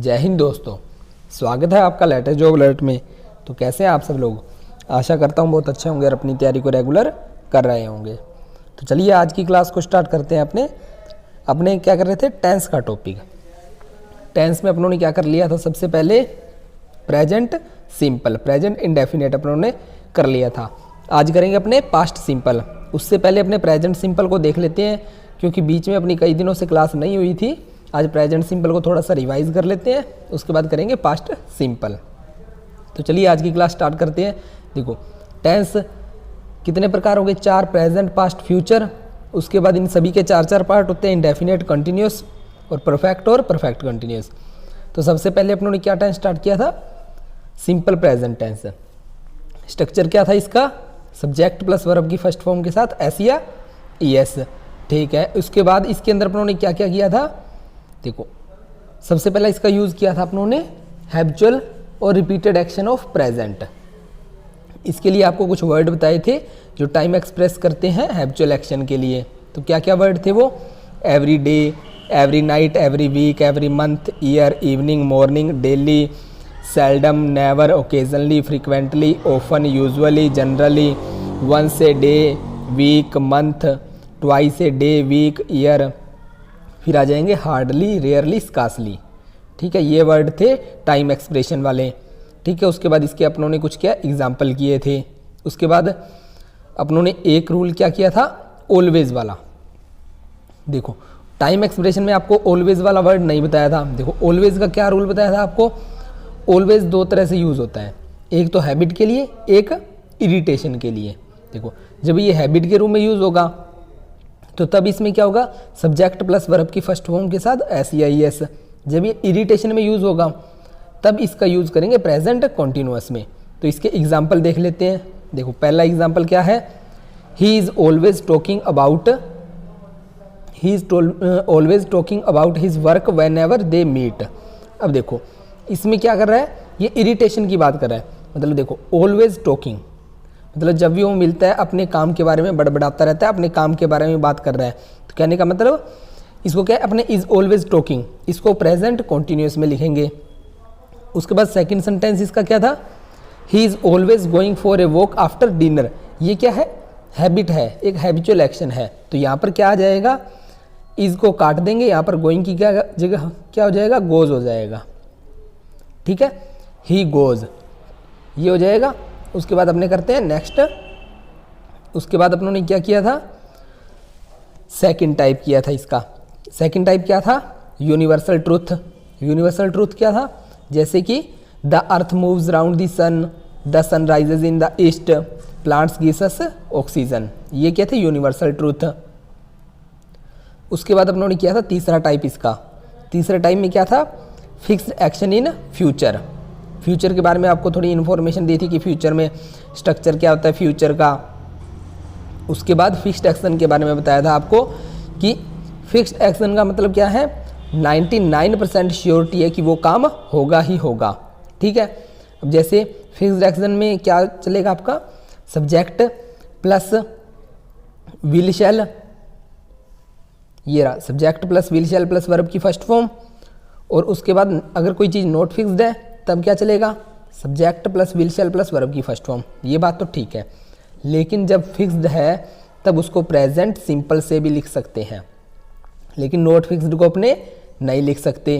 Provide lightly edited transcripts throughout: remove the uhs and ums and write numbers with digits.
जय हिंद दोस्तों, स्वागत है आपका लेटेस्ट जॉब अलर्ट में। तो कैसे हैं आप सब लोग? आशा करता हूँ बहुत अच्छे होंगे और अपनी तैयारी को रेगुलर कर रहे होंगे। तो चलिए आज की क्लास को स्टार्ट करते हैं। अपने क्या कर रहे थे, टेंस का टॉपिक। टेंस में अपनों ने क्या कर लिया था, सबसे पहले प्रेजेंट सिंपल, प्रेजेंट इंडेफिनिट अपनों ने कर लिया था। आज करेंगे अपने पास्ट सिंपल। उससे पहले अपने प्रेजेंट सिंपल को देख लेते हैं, क्योंकि बीच में अपनी कई दिनों से क्लास नहीं हुई थी। आज प्रेजेंट सिंपल को थोड़ा सा रिवाइज कर लेते हैं, उसके बाद करेंगे पास्ट सिंपल। तो चलिए आज की क्लास स्टार्ट करते हैं। देखो टेंस कितने प्रकार हो गए, 4, प्रेजेंट, पास्ट, फ्यूचर। उसके बाद इन सभी के 4 पार्ट होते हैं, इंडेफिनिट, कंटिन्यूस और परफेक्ट कंटिन्यूस। तो सबसे पहले अपनों ने क्या टेंस स्टार्ट किया था, सिंपल प्रेजेंट टेंस। स्ट्रक्चर क्या था इसका, सब्जेक्ट प्लस वर्ब की फर्स्ट फॉर्म के साथ एस या ईएस, ठीक है। उसके बाद इसके अंदर अपनों ने क्या क्या किया था, देखो सबसे पहले इसका यूज किया था अपनों ने हैबिचुअल और रिपीटेड एक्शन ऑफ प्रेजेंट। इसके लिए आपको कुछ वर्ड बताए थे जो टाइम एक्सप्रेस करते हैं हैबिचुअल एक्शन के लिए। तो क्या क्या वर्ड थे वो, every day, every night, every week, every month, year, evening, morning, daily, seldom, never, occasionally, frequently, often, usually, generally, once a day, week, month, twice a day, week, year, फिर आ जाएंगे हार्डली, रेयरली, स्कार्सली, ठीक है। ये word थे time expression वाले, ठीक है। उसके बाद इसके अपनों ने कुछ क्या एग्जाम्पल किए थे। उसके बाद अपनों ने एक रूल क्या किया था, ऑलवेज वाला। देखो टाइम एक्सप्रेशन में आपको ऑलवेज वाला वर्ड नहीं बताया था। देखो ऑलवेज का क्या रूल बताया था आपको, ऑलवेज 2 तरह से यूज़ होता है, एक तो हैबिट के लिए, एक इरिटेशन के लिए। देखो जब ये हैबिट के रूप में यूज़ होगा तो तब इसमें क्या होगा, सब्जेक्ट प्लस वर्ब की फर्स्ट फॉर्म के साथ एस या ई एस। जब ये इरिटेशन में यूज़ होगा तब इसका यूज़ करेंगे प्रेजेंट कॉन्टिन्यूअस में। तो इसके एग्जाम्पल देख लेते हैं। देखो पहला एग्जाम्पल क्या है, he is always talking about his work whenever they meet. अब देखो इसमें क्या कर रहा है, ये इरिटेशन की बात कर रहा है। मतलब देखो ऑलवेज टॉकिंग मतलब जब भी वो मिलता है अपने काम के बारे में बड़बड़ाता रहता है, अपने काम के बारे में बात कर रहा है। तो कहने का मतलब इसको क्या है, अपने इज ऑलवेज टॉकिंग, इसको प्रेजेंट कॉन्टिन्यूअस में लिखेंगे। उसके बाद सेकंड सेंटेंस इसका क्या था, he is always going for a walk after dinner. ये क्या है, हैबिट है, एक हैबिचुअल एक्शन है। तो यहाँ पर क्या आ जाएगा, इज को काट देंगे, यहाँ पर गोइंग की क्या जगह क्या हो जाएगा, गोज हो जाएगा, ठीक है। ही गोज ये हो जाएगा। उसके बाद अपने करते हैं नेक्स्ट। उसके बाद अपनों ने क्या किया था, सेकंड टाइप किया था इसका। सेकंड टाइप क्या था, यूनिवर्सल ट्रूथ। यूनिवर्सल ट्रूथ क्या था, जैसे कि the earth moves round the sun rises in the east, plants gives us oxygen. ये क्या थे, यूनिवर्सल ट्रूथ। उसके बाद अपनों ने किया था तीसरा टाइप इसका। तीसरे टाइप में क्या था, fixed action in future. Future के बारे में आपको थोड़ी इन्फॉर्मेशन दी थी कि फ्यूचर में स्ट्रक्चर क्या होता है फ्यूचर का। उसके बाद फिक्स्ड एक्शन के बारे में बताया था आपको कि फिक्स्ड एक्शन का मतलब क्या है, 99% श्योरिटी है कि वो काम होगा ही होगा, ठीक है। अब जैसे फिक्स्ड एक्शन में क्या चलेगा आपका, सब्जेक्ट प्लस विल शैल, ये रहा subject plus will shell plus verb की फर्स्ट फॉर्म। और उसके बाद अगर कोई चीज़ नॉट फिक्स्ड है तब क्या चलेगा, subject plus will shell plus verb की फर्स्ट फॉर्म। ये बात तो ठीक है, लेकिन जब फिक्स्ड है तब उसको प्रेजेंट सिंपल से भी लिख सकते हैं, लेकिन नॉट फिक्स्ड को अपने नहीं लिख सकते।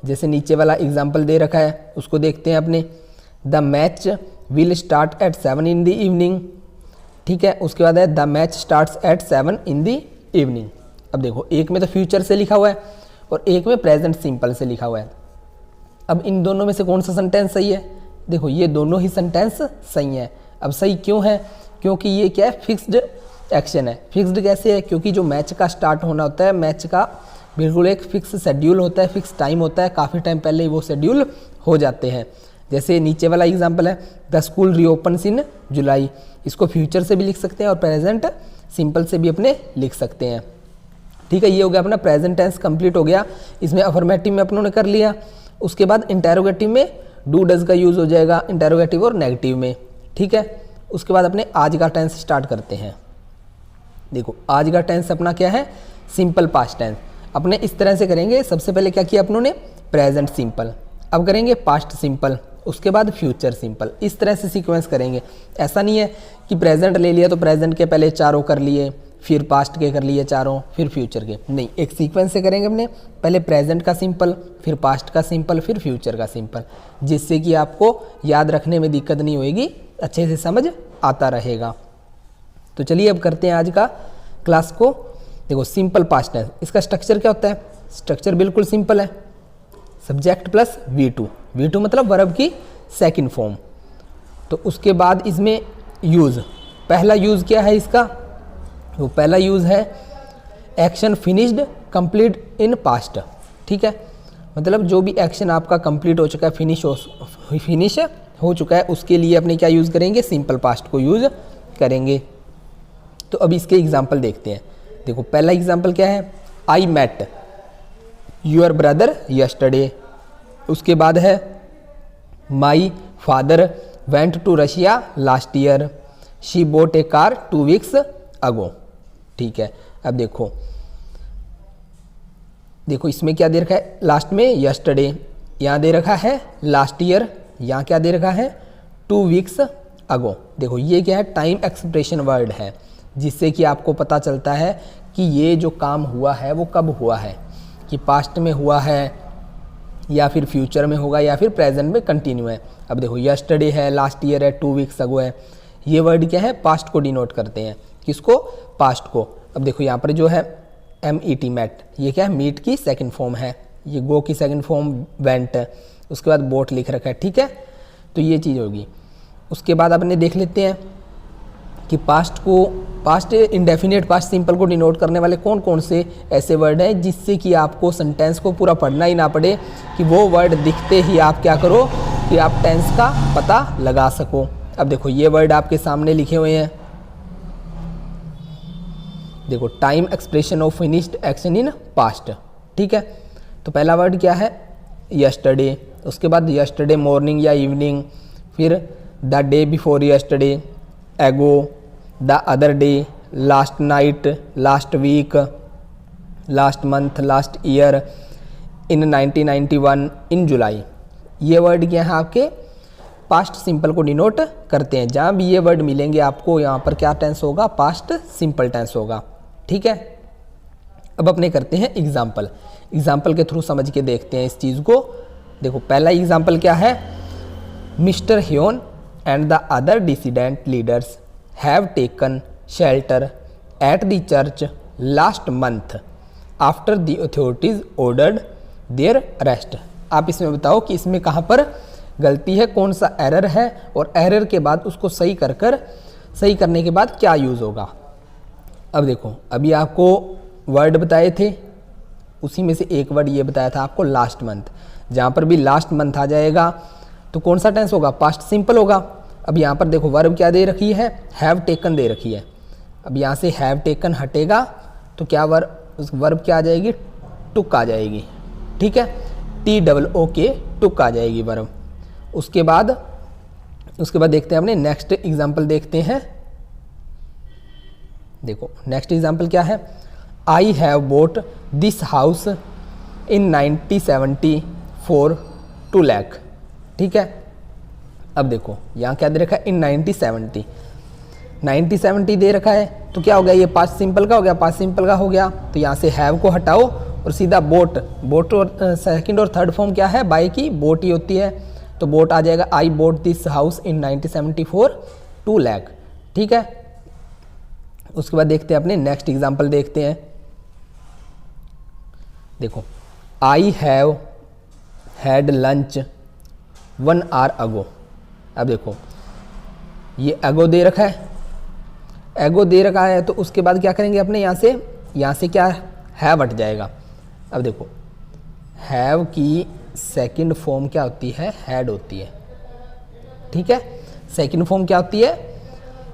जैसे नीचे वाला एग्जाम्पल दे रखा है, उसको देखते हैं अपने। The match will start at 7 in the evening, ठीक है। उसके बाद है the match starts at 7 in the evening. अब देखो एक में तो फ्यूचर से लिखा हुआ है और एक में प्रेजेंट सिंपल से लिखा हुआ है। अब इन दोनों में से कौन सा सेंटेंस सही है, देखो ये दोनों ही सेंटेंस सही है। अब सही क्यों है, क्योंकि ये क्या है, फिक्स्ड एक्शन है। फिक्स्ड कैसे है, क्योंकि जो मैच का स्टार्ट होना होता है, मैच का बिल्कुल एक फिक्स शेड्यूल होता है, फिक्स टाइम होता है, काफ़ी टाइम पहले ही वो शेड्यूल हो जाते हैं। जैसे नीचे वाला एग्जाम्पल है, द स्कूल रीओपन्स इन जुलाई। इसको फ्यूचर से भी लिख सकते हैं और प्रेजेंट सिंपल से भी अपने लिख सकते हैं, ठीक है। ये हो गया अपना प्रेजेंट टेंस कंप्लीट हो गया। इसमें अफर्मेटिव में अपनों ने कर लिया। उसके बाद इंटेरोगेटिव में डू डज का यूज़ हो जाएगा, इंटेरोगेटिव और नेगेटिव में, ठीक है। उसके बाद अपने आज का टेंस स्टार्ट करते हैं। देखो आज का टेंस अपना क्या है, सिंपल पास्ट टेंस। अपने इस तरह से करेंगे। सबसे पहले क्या किया अपनों ने, प्रेजेंट सिंपल, अब करेंगे पास्ट सिंपल, उसके बाद फ्यूचर सिंपल, इस तरह से सीक्वेंस करेंगे। ऐसा नहीं है कि प्रेजेंट ले लिया तो प्रेजेंट के पहले चारों कर लिए, फिर पास्ट के कर लिए चारों, फिर फ्यूचर के, नहीं, एक सीक्वेंस से करेंगे अपने, पहले प्रेजेंट का सिंपल, फिर पास्ट का सिंपल, फिर फ्यूचर का सिंपल, जिससे कि आपको याद रखने में दिक्कत नहीं होगी, अच्छे से समझ आता रहेगा। तो चलिए अब करते हैं आज का क्लास को। देखो सिंपल पास्ट टेंस, इसका स्ट्रक्चर क्या होता है? स्ट्रक्चर बिल्कुल सिंपल है, सब्जेक्ट प्लस V2, V2 मतलब वर्ब की सेकंड फॉर्म। तो उसके बाद इसमें यूज़, पहला यूज़ क्या है इसका? वो पहला यूज़ है action finished complete in past, ठीक है, मतलब जो भी एक्शन आपका कंप्लीट हो चुका है, फिनिश हो चुका है, उसके लिए अपने क्या यूज़ करेंगे? सिंपल पास्ट को यूज़ करेंगे। तो अब इसके एग्जाम्पल देखते हैं। देखो पहला एग्जाम्पल क्या है? I met your brother yesterday. उसके बाद है my father went to Russia last year, she bought a car 2 weeks ago, ठीक है। अब देखो इसमें क्या दे रखा है? लास्ट में यस्टरडे, यहाँ दे रखा है लास्ट ईयर, यहाँ क्या दे रखा है? 2 वीक्स अगो। देखो ये क्या है? टाइम एक्सप्रेशन वर्ड है, जिससे कि आपको पता चलता है कि ये जो काम हुआ है वो कब हुआ है, कि पास्ट में हुआ है या फिर फ्यूचर में होगा या फिर प्रेजेंट में कंटिन्यू है। अब देखो यस्टरडे है, लास्ट ईयर है, 2 वीक्स अगो है, ये वर्ड क्या है? पास्ट को डिनोट करते हैं। किसको? पास्ट को। अब देखो यहाँ पर जो है MET मैट, ये क्या है? मीट की सेकंड फॉर्म है, ये गो की सेकंड फॉर्म वेंट है, उसके बाद बोट लिख रखा है, ठीक है। तो ये चीज़ होगी। उसके बाद अपने देख लेते हैं कि पास्ट इंडेफिनिट पास्ट सिंपल को डिनोट करने वाले कौन कौन से ऐसे वर्ड हैं, जिससे कि आपको सेंटेंस को पूरा पढ़ना ही ना पड़े, कि वो वर्ड दिखते ही आप क्या करो कि आप टेंस का पता लगा सको। अब देखो ये वर्ड आपके सामने लिखे हुए हैं। देखो time expression of finished action in past, ठीक है। तो पहला वर्ड क्या है? यस्टरडे, उसके बाद यस्टरडे मॉर्निंग या इवनिंग, फिर the day before yesterday, ago, the other day, last night, last week, last month, last year, in 1991, in July. ये वर्ड क्या है? आपके पास्ट सिंपल को डिनोट करते हैं। जहाँ भी ये वर्ड मिलेंगे आपको, यहाँ पर क्या टेंस होगा? पास्ट सिंपल टेंस होगा, ठीक है। अब अपने करते हैं एग्जाम्पल के थ्रू समझ के देखते हैं इस चीज़ को। देखो पहला एग्जाम्पल क्या है? Mister Hyun and the other dissident leaders have taken shelter at the church last month after the authorities ordered their arrest. आप इसमें बताओ कि इसमें कहाँ पर गलती है, कौन सा एरर है, और एरर के बाद उसको सही करने के बाद क्या यूज़ होगा। अब देखो अभी आपको वर्ड बताए थे, उसी में से एक वर्ड ये बताया था आपको लास्ट मंथ। जहाँ पर भी लास्ट मंथ आ जाएगा तो कौन सा टेंस होगा? पास्ट सिंपल होगा। अब यहाँ पर देखो वर्ब क्या दे रखी है? हैव टेकन दे रखी है। अब यहाँ से हैव टेकन हटेगा तो क्या वर्ब क्या आ जाएगी? टुक आ जाएगी, ठीक है। TOOK टुक आ जाएगी वर्ब। उसके बाद देखते हैं अपने नेक्स्ट एग्जाम्पल देखते हैं। देखो नेक्स्ट एग्जाम्पल क्या है? I have boat this house in 1970 for 2 lakh, ठीक है। अब देखो यहाँ क्या दे रखा है? इन 1970 दे रखा है, तो क्या हो गया? ये पास्ट सिंपल का हो गया, पास्ट सिंपल का हो गया। तो यहाँ से हैव को हटाओ और सीधा बोट और सेकंड और थर्ड फॉर्म क्या है? बाय की बोट ही होती है, तो बोट आ जाएगा। I bought this house in 1970 for 2 lakh, ठीक है। उसके बाद देखते हैं अपने नेक्स्ट एग्जाम्पल देखते हैं। देखो I have had lunch 1 hour ago. अब देखो ये एगो दे रखा है, तो उसके बाद क्या करेंगे अपने? यहाँ से क्या हैव हट जाएगा। अब देखो हैव की सेकंड फॉर्म क्या होती है? हैड होती है, ठीक है। सेकंड फॉर्म क्या होती है?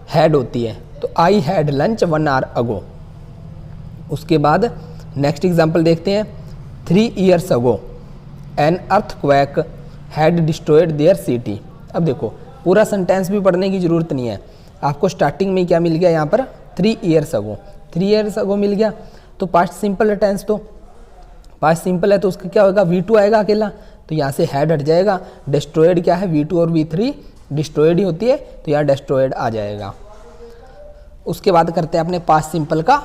हैड होती है। तो I had lunch 1 hour ago. उसके बाद नेक्स्ट एग्जाम्पल देखते हैं। 3 years ago an earthquake had destroyed there city. अब देखो पूरा सेंटेंस भी पढ़ने की ज़रूरत नहीं है, आपको स्टार्टिंग में क्या मिल गया? यहाँ पर 3 years अगो, 3 years अगो मिल गया। तो पास्ट सिंपल है टेंस, तो पास्ट सिंपल है तो उसका क्या होगा? V2 आएगा अकेला। तो तो यहाँ से हैड हट जाएगा। डिस्ट्रॉयड क्या है, V2 और V3 डिस्ट्रॉयड ही होती है, तो यहाँ डिस्ट्रॉयड आ जाएगा। उसके बाद करते हैं अपने पास्ट सिंपल का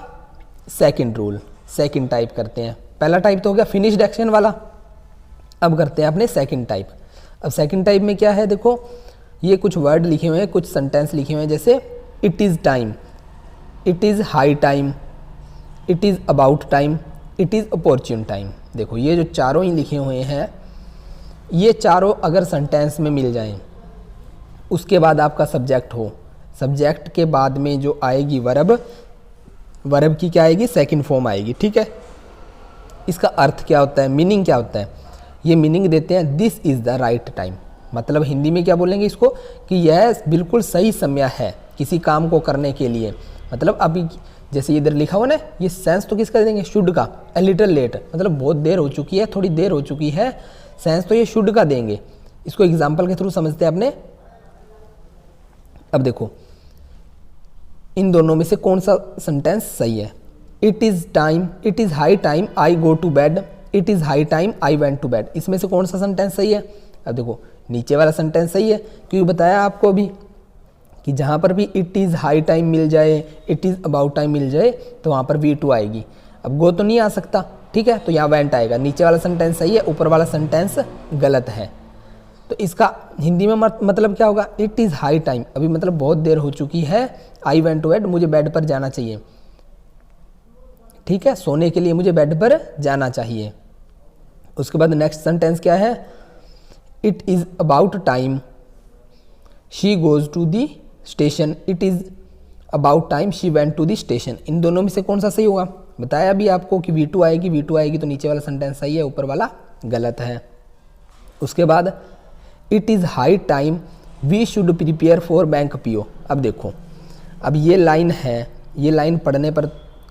सेकंड रूल, सेकंड टाइप करते हैं। पहला टाइप तो हो गया फिनिश्ड एक्शन वाला, अब करते हैं अपने सेकंड टाइप। अब सेकंड टाइप में क्या है, देखो ये कुछ वर्ड लिखे हुए हैं, कुछ सेंटेंस लिखे हुए हैं, जैसे it is time, it is high time, it is about time, it is opportune time. देखो ये जो चारों ही लिखे हुए हैं, ये चारों अगर सेंटेंस में मिल जाएं, उसके बाद आपका सब्जेक्ट हो, सब्जेक्ट के बाद में जो आएगी वर्ब, वर्ब की क्या आएगी, सेकंड फॉर्म आएगी। ठीक है, इसका अर्थ क्या होता है, मीनिंग क्या होता है, ये मीनिंग देते हैं this is the right time. मतलब हिंदी में क्या बोलेंगे इसको, कि यह बिल्कुल सही समय है किसी काम को करने के लिए। मतलब अभी जैसे इधर लिखा हुआ ना, ये सेंस तो किसका देंगे, शुड का। अ लिटिल लेट मतलब बहुत देर हो चुकी है, थोड़ी देर हो चुकी है, सेंस तो ये शुड का देंगे। इसको एग्जाम्पल के थ्रू समझते हैं अपने। अब देखो इन दोनों में से कौन सा सेंटेंस सही है। It is time, it is high time I go to bed, it is high time I went to bed. इसमें से कौन सा सेंटेंस सही है। अब देखो नीचे वाला सेंटेंस सही है, क्योंकि बताया आपको अभी कि जहाँ पर भी इट इज़ हाई टाइम मिल जाए, इट इज़ अबाउट टाइम मिल जाए, तो वहाँ पर V2 आएगी। अब गो तो नहीं आ सकता, ठीक है, तो यहाँ वेंट आएगा। नीचे वाला सेंटेंस सही है, ऊपर वाला सेंटेंस गलत है। तो इसका हिंदी में मतलब क्या होगा, इट इज़ हाई टाइम, अभी मतलब बहुत देर हो चुकी है, आई वेंट टू बेड, मुझे बेड पर जाना चाहिए। ठीक है, सोने के लिए मुझे बेड पर जाना चाहिए। उसके बाद नेक्स्ट सेंटेंस क्या है, it is about time she goes to the station, it is about time she went to the station. इन दोनों में से कौन सा सही होगा, बताया अभी आपको कि V2 आएगी, V2 आएगी तो नीचे वाला सेंटेंस सही है, ऊपर वाला गलत है। उसके बाद it is high time we should prepare for bank PO। अब देखो, अब ये लाइन है, ये लाइन पढ़ने पर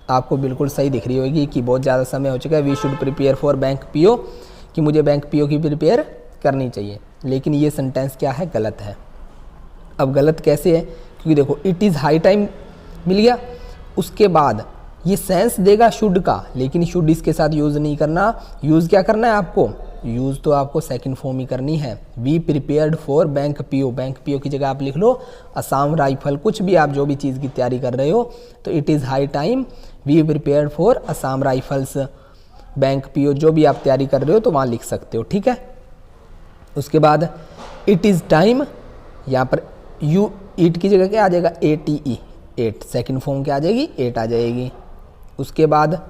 आपको बिल्कुल सही दिख रही होगी कि बहुत ज़्यादा समय हो चुका है, we should prepare for bank PO, कि मुझे बैंक PO की प्रिपेयर करनी चाहिए। लेकिन ये सेंटेंस क्या है, गलत है। अब गलत कैसे है, क्योंकि देखो इट इज़ हाई टाइम मिल गया, उसके बाद ये सेंस देगा शुड का, लेकिन शुड इसके साथ यूज़ नहीं करना। यूज़ क्या करना है आपको, यूज़ तो आपको सेकंड फॉर्म ही करनी है। We prepared for bank PO, bank PO की जगह आप लिख लो असम राइफल, कुछ भी आप जो भी चीज़ की तैयारी कर रहे हो, तो it is high time we prepared for Assam rifles, bank PO जो भी आप तैयारी कर रहे हो तो वहाँ लिख सकते हो। ठीक है, उसके बाद इट इज़ टाइम, यहाँ पर यू ईट की जगह क्या आ जाएगा, ATE, 8, सेकेंड फॉर्म क्या आ जाएगी, 8 आ जाएगी। उसके बाद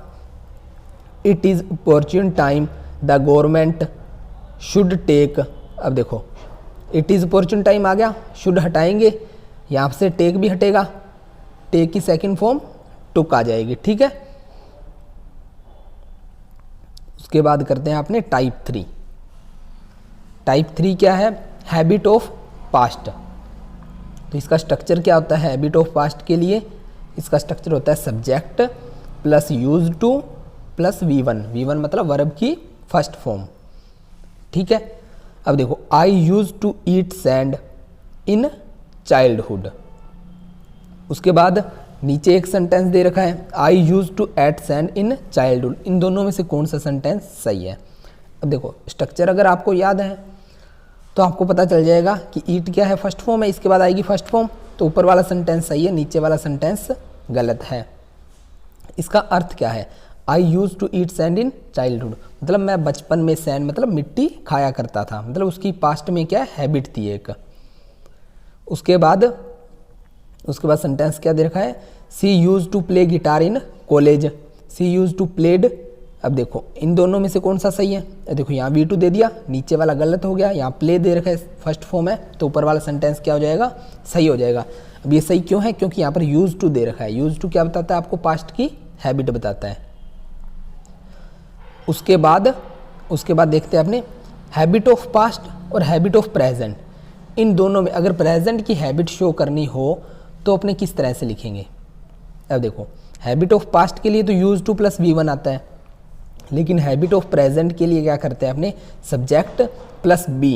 it is opportune time the government should take. अब देखो इट इज़ अपॉर्चुन टाइम आ गया, शुड हटाएंगे, यहाँ से टेक भी हटेगा, टेक की सेकेंड फॉर्म टुक आ जाएगी। ठीक है, उसके बाद करते हैं अपने टाइप 3। टाइप 3 क्या है, हैबिट ऑफ पास्ट। तो इसका स्ट्रक्चर क्या होता है, हैबिट ऑफ पास्ट के लिए इसका स्ट्रक्चर होता है subject plus use two plus V1। V1 मतलब वर्ब की फर्स्ट फॉर्म। ठीक है, अब देखो I use to eat sand in childhood. उसके बाद नीचे एक सेंटेंस दे रखा है, I use to ate sand in childhood. इन दोनों में से कौन सा सेंटेंस सही है। अब देखो स्ट्रक्चर अगर आपको याद है तो आपको पता चल जाएगा कि ईट क्या है, फर्स्ट फॉर्म है, इसके बाद आएगी फर्स्ट फॉर्म, तो ऊपर वाला सेंटेंस सही है, नीचे वाला सेंटेंस गलत है। इसका अर्थ क्या है, I use to eat sand in childhood, मतलब मैं बचपन में सैंड मतलब मिट्टी खाया करता था, मतलब उसकी पास्ट में क्या हैबिट थी एक। उसके बाद सेंटेंस क्या दे रखा है, she use to play guitar in college, she use to played. अब देखो इन दोनों में से कौन सा सही है, देखो यहाँ V2 दे दिया, नीचे वाला गलत हो गया, यहाँ प्ले दे रखा है फर्स्ट फॉर्म है, तो ऊपर वाला सेंटेंस क्या हो जाएगा, सही हो जाएगा। अब ये सही क्यों है, क्योंकि यहाँ पर यूज टू दे रखा है। यूज टू क्या बताता है आपको, पास्ट की हैबिट बताता है। उसके बाद देखते हैं अपने हैबिट ऑफ पास्ट और हैबिट ऑफ प्रेजेंट। इन दोनों में अगर प्रेजेंट की हैबिट शो करनी हो तो अपने किस तरह से लिखेंगे। अब देखो हैबिट ऑफ पास्ट के लिए तो यूज टू प्लस V1 आता है, लेकिन हैबिट ऑफ प्रेजेंट के लिए क्या करते हैं अपने, सब्जेक्ट प्लस B।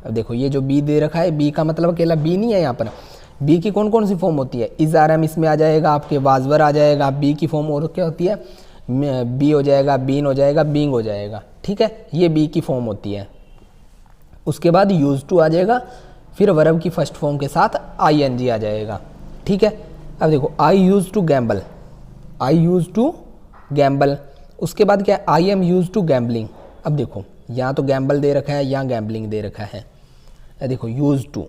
अब देखो ये जो B दे रखा है, B का मतलब अकेला B नहीं है, यहाँ पर B की कौन कौन सी फॉर्म होती है, इज RM इसमें आ जाएगा, आपके वाजवर आ जाएगा, B की फॉर्म और क्या होती है, बी हो जाएगा, बीन हो जाएगा, बींग हो जाएगा। ठीक है, ये B की फॉर्म होती है, उसके बाद यूज टू आ जाएगा, फिर वर्ब की फर्स्ट फॉर्म के साथ ing आ जाएगा। ठीक है, अब देखो I use to gamble, I use to gamble, उसके बाद क्या है I am use to gambling. अब देखो यहाँ तो गैम्बल दे रखा है, यहाँ गैम्बलिंग दे रखा है। देखो यूज टू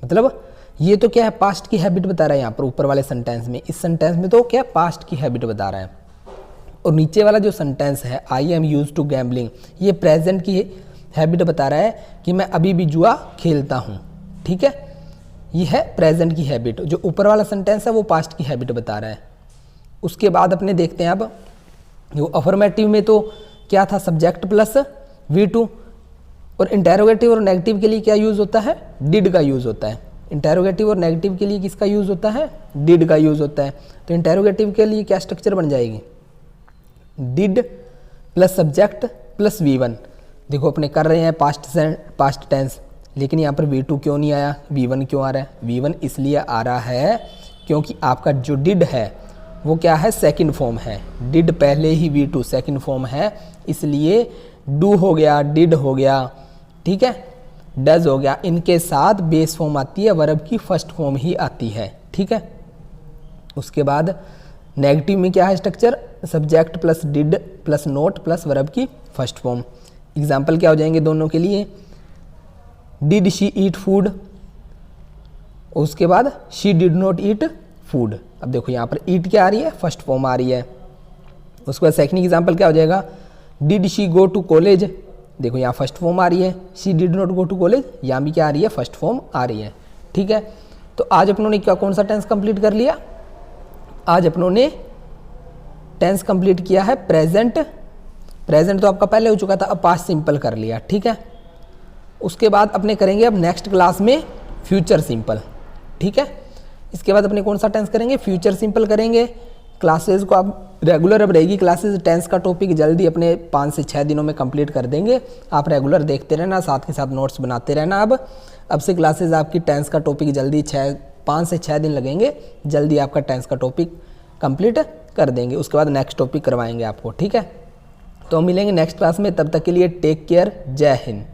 मतलब ये तो क्या है पास्ट की हैबिट बता रहा है यहाँ पर ऊपर वाले सेंटेंस में, इस सेंटेंस में तो क्या पास्ट की हैबिट बता रहा है। और नीचे वाला जो सेंटेंस है I am use to gambling, ये प्रेजेंट की हैबिट बता रहा है कि मैं अभी भी जुआ खेलता हूँ। ठीक है, ये है प्रेजेंट की हैबिट। जो ऊपर वाला सेंटेंस है वो पास्ट की हैबिट बता रहा है। उसके बाद अपने देखते हैं अब जो अफर्मेटिव में तो क्या था सब्जेक्ट प्लस V2, और इंटेरोगेटिव और नेगेटिव के लिए क्या यूज़ होता है डिड का यूज़ होता है। इंटेरोगेटिव और नेगेटिव के लिए किसका यूज़ होता है डिड का यूज़ होता है। तो इंटेरोगेटिव के लिए क्या स्ट्रक्चर बन जाएगी did plus subject plus V1। देखो अपने कर रहे हैं पास्ट टेंस, लेकिन यहाँ पर V2 क्यों नहीं आया, V1 क्यों आ रहा है। V1 इसलिए आ रहा है क्योंकि आपका जो डिड है वो क्या है सेकंड फॉर्म है। डिड पहले ही V2 सेकंड फॉर्म है, इसलिए डू हो गया, डिड हो गया, ठीक है, डज हो गया, इनके साथ बेस फॉर्म आती है, वर्ब की फर्स्ट फॉर्म ही आती है। ठीक है, उसके बाद नेगेटिव में क्या है structure subject plus did plus note plus verb की फर्स्ट फॉर्म। एग्जाम्पल क्या हो जाएंगे दोनों के लिए, डिड शी ईट फूड, उसके बाद she did not eat food. अब देखो यहाँ पर ईट क्या आ रही है फर्स्ट फॉर्म आ रही है। उसके बाद सेकंड एग्जाम्पल क्या हो जाएगा, did she go to college, देखो यहाँ फर्स्ट फॉर्म आ रही है, she did not go to college, यहाँ भी क्या आ रही है फर्स्ट फॉर्म आ रही है। ठीक है, तो आज अपनों ने क्या कौन सा टेंस कंप्लीट कर लिया, आज अपनों ने टेंस कंप्लीट किया है प्रेजेंट। प्रेजेंट तो आपका पहले हो चुका था, अब पास्ट सिंपल कर लिया। ठीक है, उसके बाद अपने करेंगे अब नेक्स्ट क्लास में फ्यूचर सिंपल। ठीक है, इसके बाद अपने कौन सा टेंस करेंगे फ्यूचर सिंपल करेंगे। क्लासेस को आप रेगुलर अब रहेगी क्लासेस, टेंस का टॉपिक जल्दी अपने 5 से 6 दिनों में कंप्लीट कर देंगे। आप रेगुलर देखते रहना, साथ के साथ नोट्स बनाते रहना। अब से क्लासेस आपकी टेंस का टॉपिक जल्दी 5 से 6 दिन लगेंगे, जल्दी आपका टेंस का टॉपिक कंप्लीट कर देंगे। उसके बाद नेक्स्ट टॉपिक करवाएंगे आपको। ठीक है, तो मिलेंगे नेक्स्ट क्लास में, तब तक के लिए टेक केयर, जय हिंद।